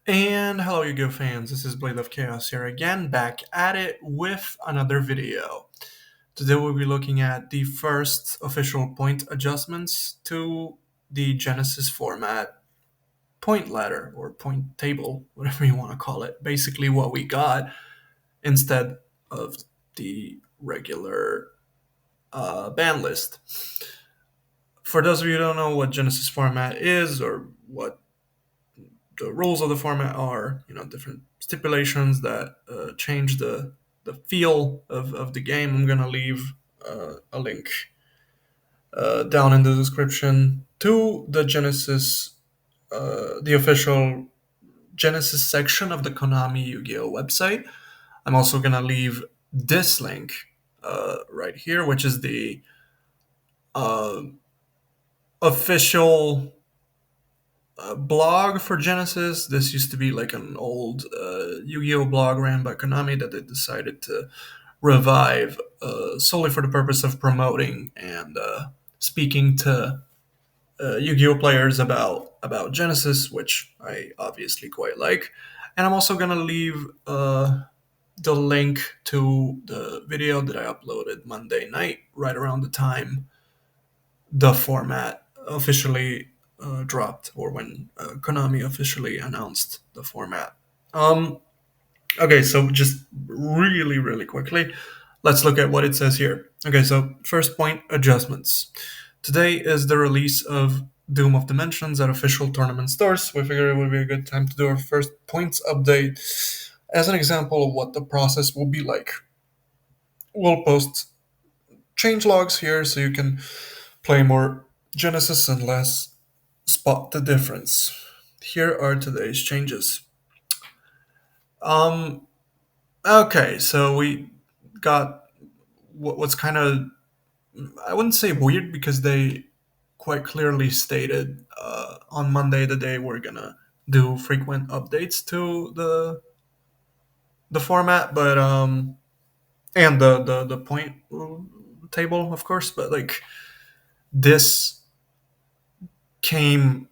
And hello, Yugioh fans. This is Blade of Chaos here again, back at it with another video. Today we'll be looking at the first official point adjustments to the Genesis format point ladder or point table, whatever you want to call it. Basically, what we got instead of the regular ban list. For those of you who don't know what Genesis format is or what the rules of the format are, different stipulations that change the feel of the game. I'm gonna leave a link down in the description to the Genesis, the official Genesis section of the Konami Yu-Gi-Oh website. I'm also gonna leave this link right here, which is the uh, official blog for Genesis. This used to be like an old Yu-Gi-Oh blog ran by Konami that they decided to revive solely for the purpose of promoting and speaking to Yu-Gi-Oh players about Genesis, which I obviously quite like. And I'm also gonna leave the link to the video that I uploaded Monday night, right around the time the format officially dropped, or when Konami officially announced the format. Um, okay, so just really, really quickly, let's look at what it says here. Okay, so first point adjustments. Today is the release of Doom of Dimensions at official tournament stores. We figured it would be a good time to do our first points update as an example of what the process will be like. We'll post change logs here so you can play more Genesis and less spot the difference. Here are today's changes. Um, okay, so we got what's kind of, I wouldn't say weird because they quite clearly stated on Monday that they were gonna do frequent updates to the format, but and the point table, of course, but like this came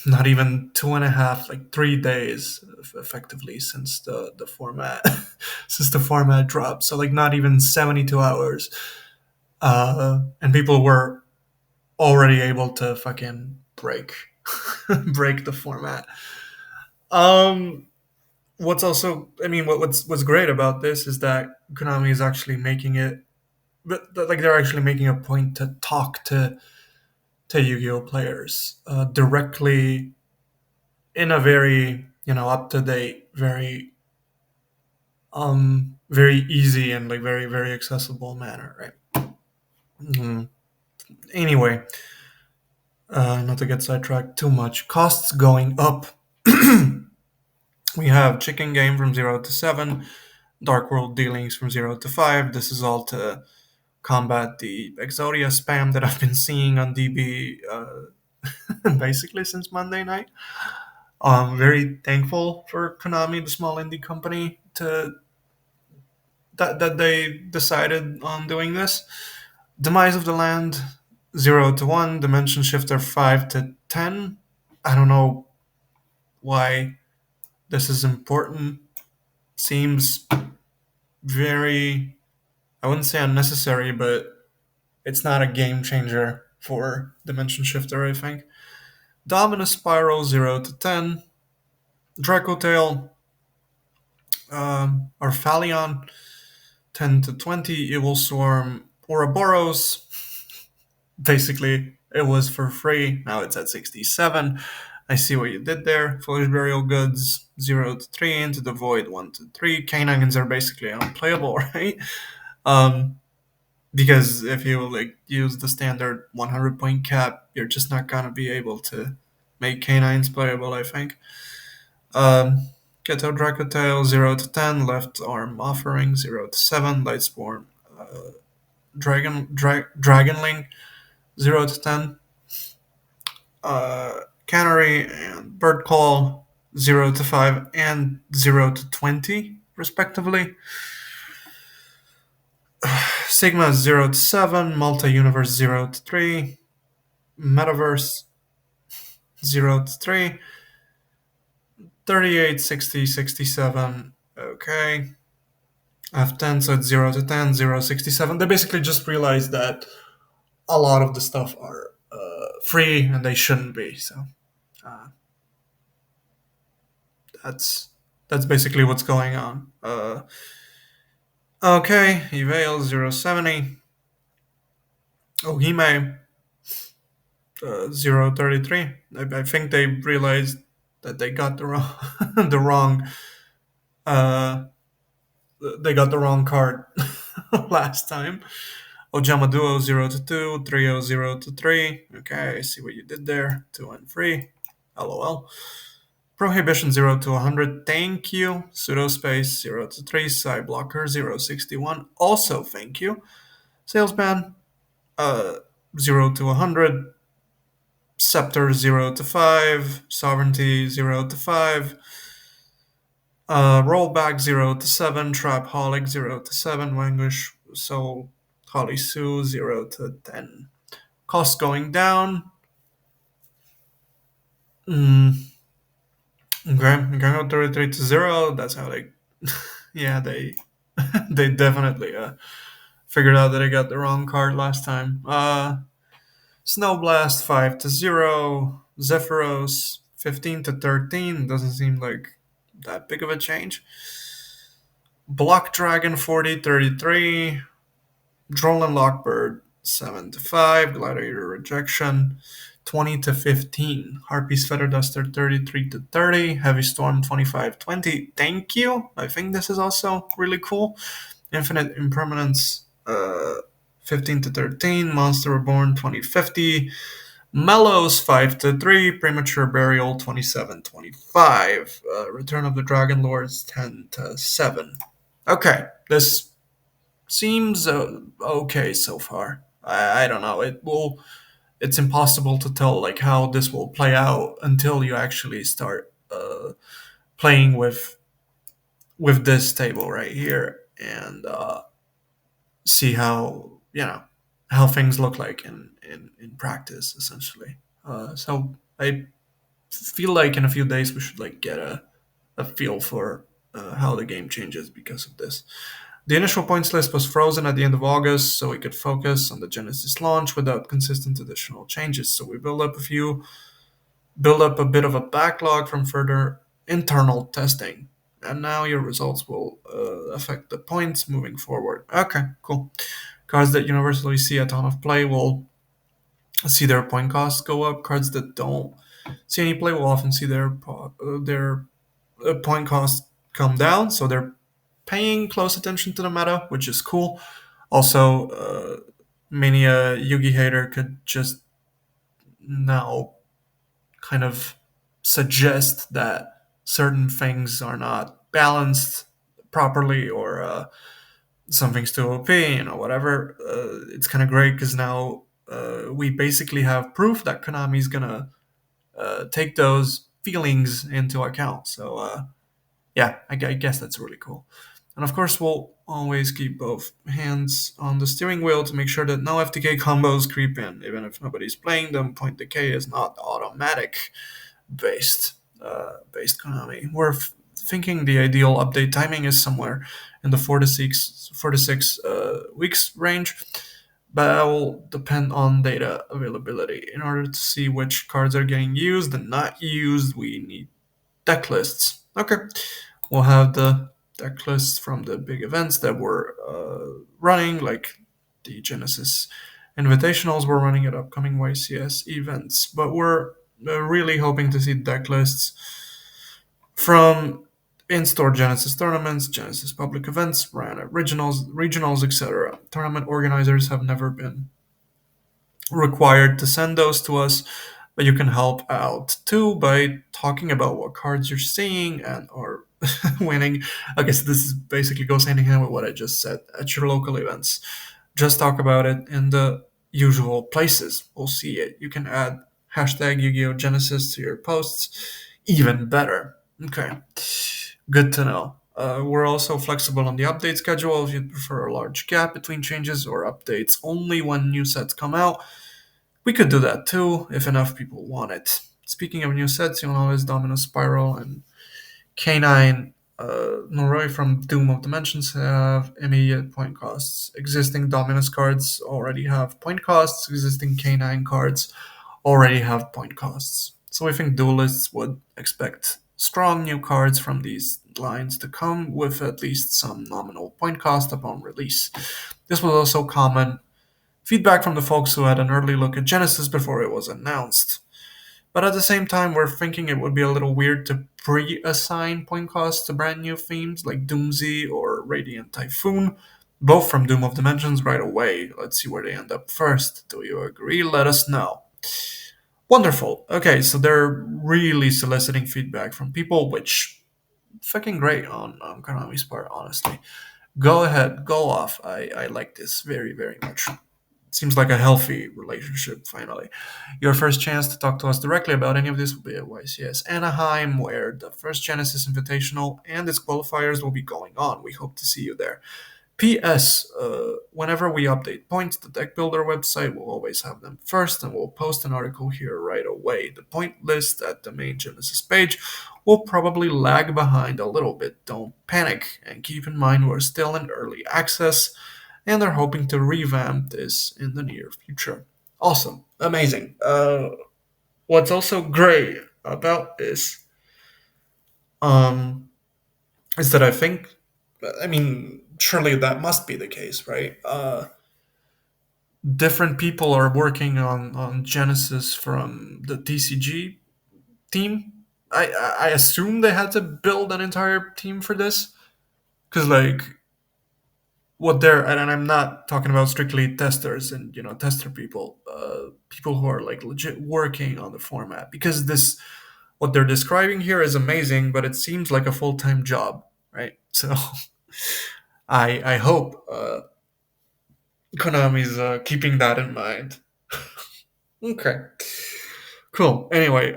not even 2.5, like 3 days effectively since the format since the format dropped, so like not even 72 hours, and people were already able to fucking break the format. um what's also, I mean, what's great about this is that Konami is actually making it, but like they're actually making a point to talk to Yu-Gi-Oh players directly in a very, up to date, very easy and like very, very accessible manner, right? Mhm. Anyway, not to get sidetracked too much, costs going up. We have chicken game from 0 to 7, dark world dealings from 0 to 5. This is all to combat the Exodia spam that I've been seeing on DB basically since Monday night. Very thankful for Konami, the small indie company, to that they decided on doing this. Demise of the Land, 0 to 1, Dimension Shifter 5 to 10. I don't know why this is important. Seems very, I wouldn't say unnecessary, but it's not a game changer for Dimension Shifter, I think. Dominus Spiral 0 to 10. Draco Tail, Orphalion 10 to 20. Evil Swarm, Ouroboros. Basically, it was for free. Now it's at 67. I see what you did there. Foolish Burial Goods 0 to 3. Into the Void 1 to 3. Canines are basically unplayable, right? Um, because if you like use the standard 100 point cap, you're just not gonna be able to make canines playable, I think. Keto Dracotail 0 to 10, Left Arm Offering 0 to 7, Lightspawn Dragonling 0 to 10, Cannery and Bird Call 0 to 5 and 0 to 20, respectively. Sigma 0 to 7, Multi Universe 0 to 3, Metaverse 0 to 3, 38, 60, 67. Okay. F10, so it's 0 to 10, 0, 67. They basically just realized that a lot of the stuff are free and they shouldn't be. So uh, that's that's basically what's going on. Okay, Evail 070. Ohime 033. I think they realized that they got the wrong the wrong uh, they got the wrong card last time. Ojama Duo 0 to 2, Trio 0 to 3. Okay, I see what you did there. 2 and 3. LOL. Prohibition 0 to 100. Thank you. Pseudospace 0 to 3. Side Blocker 061. Also, thank you. Salesman 0 to 100. Scepter 0 to 5. Sovereignty 0 to 5. Rollback 0 to 7. Trapaholic 0 to 7. Wangush Soul Holly Sue 0 to 10. Cost going down. Mm, okay, go 33 to 0. That's how they, yeah, they, they definitely figured out that I got the wrong card last time. Snowblast 5 to 0. Zephyros 15 to 13. Doesn't seem like that big of a change. Block Dragon 40 33. Drolan Lockbird 7 to 5. Gladiator Rejection 20 to 15. Harpy's Feather Duster 33 to 30. Heavy Storm 25 20. Thank you. I think this is also really cool. Infinite Impermanence 15 to 13. Monster Reborn 2050. Mellows 5 to 3. Premature Burial 27 25. Return of the Dragon Lords 10 to 7. Okay, this seems okay so far. I don't know. It's impossible to tell like how this will play out until you actually start playing with this table right here and see how how things look like in practice essentially. So I feel like in a few days we should like get a feel for how the game changes because of this. The initial points list was frozen at the end of August, so we could focus on the Genesis launch without consistent additional changes. So we build up a bit of a backlog from further internal testing, and now your results will affect the points moving forward. Okay, cool. Cards that universally see a ton of play will see their point costs go up. Cards that don't see any play will often see their point costs come down. So they're paying close attention to the meta, which is cool. Also, many a Yugi hater could just now kind of suggest that certain things are not balanced properly or something's too OP, whatever. It's kind of great because now we basically have proof that Konami's gonna take those feelings into account. So yeah, I guess that's really cool. And of course, we'll always keep both hands on the steering wheel to make sure that no FTK combos creep in. Even if nobody's playing them, point decay is not automatic based Konami. We're thinking the ideal update timing is somewhere in the 4 to 6 weeks range, but that will depend on data availability. In order to see which cards are getting used and not used, we need deck lists. Okay, we'll have the deck lists from the big events that we're running, like the Genesis Invitationals we're running at upcoming YCS events. But we're really hoping to see deck lists from in-store Genesis tournaments, Genesis public events, ran at regionals, etc. Tournament organizers have never been required to send those to us, but you can help out too by talking about what cards you're seeing and or winning. I guess this is basically goes hand in hand with what I just said at your local events. Just talk about it in the usual places. We'll see it. You can add hashtag Yu-Gi-Oh Genesis to your posts. Even better. Okay, good to know. We're also flexible on the update schedule if you prefer a large gap between changes or updates only when new sets come out. We could do that too if enough people want it. Speaking of new sets, you'll notice Domino Spiral and K9, Noroi from Doom of Dimensions have immediate point costs. Existing Dominus cards already have point costs. Existing K9 cards already have point costs. So we think duelists would expect strong new cards from these lines to come with at least some nominal point cost upon release. This was also common feedback from the folks who had an early look at Genesis before it was announced. But at the same time, we're thinking it would be a little weird to pre assign point costs to brand new themes like Doomsday or Radiant Typhoon, both from Doom of Dimensions right away. Let's see where they end up first. Do you agree? Let us know. Wonderful. Okay, so they're really soliciting feedback from people, which fucking great on Konami's part, honestly. Go ahead, go off. I like this very, very much. Seems like a healthy relationship, finally. Your first chance to talk to us directly about any of this will be at YCS Anaheim, where the first Genesis Invitational and its qualifiers will be going on. We hope to see you there. P.S. Whenever we update points, the deck builder website will always have them first, and we'll post an article here right away. The point list at the main Genesis page will probably lag behind a little bit. Don't panic, and keep in mind we're still in early access, and they're hoping to revamp this in the near future. Awesome, amazing. What's also great about this um, is that I mean, surely that must be the case, right? Different people are working on Genesis from the TCG team. I assume they had to build an entire team for this because like what they're and I'm not talking about strictly testers and tester people, people who are like legit working on the format because this what they're describing here is amazing, but it seems like a full time job, right? So I hope Konami's keeping that in mind. Okay. Cool. Anyway,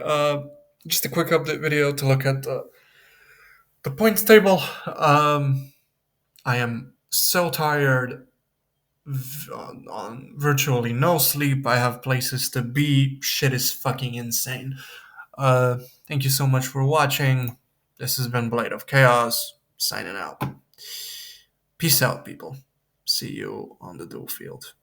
just a quick update video to look at the points table. I am so tired on virtually no sleep. I have places to be. Shit is fucking insane. Thank you so much for watching. This has been Blade of Chaos, signing out. Peace out, people. See you on the duel field.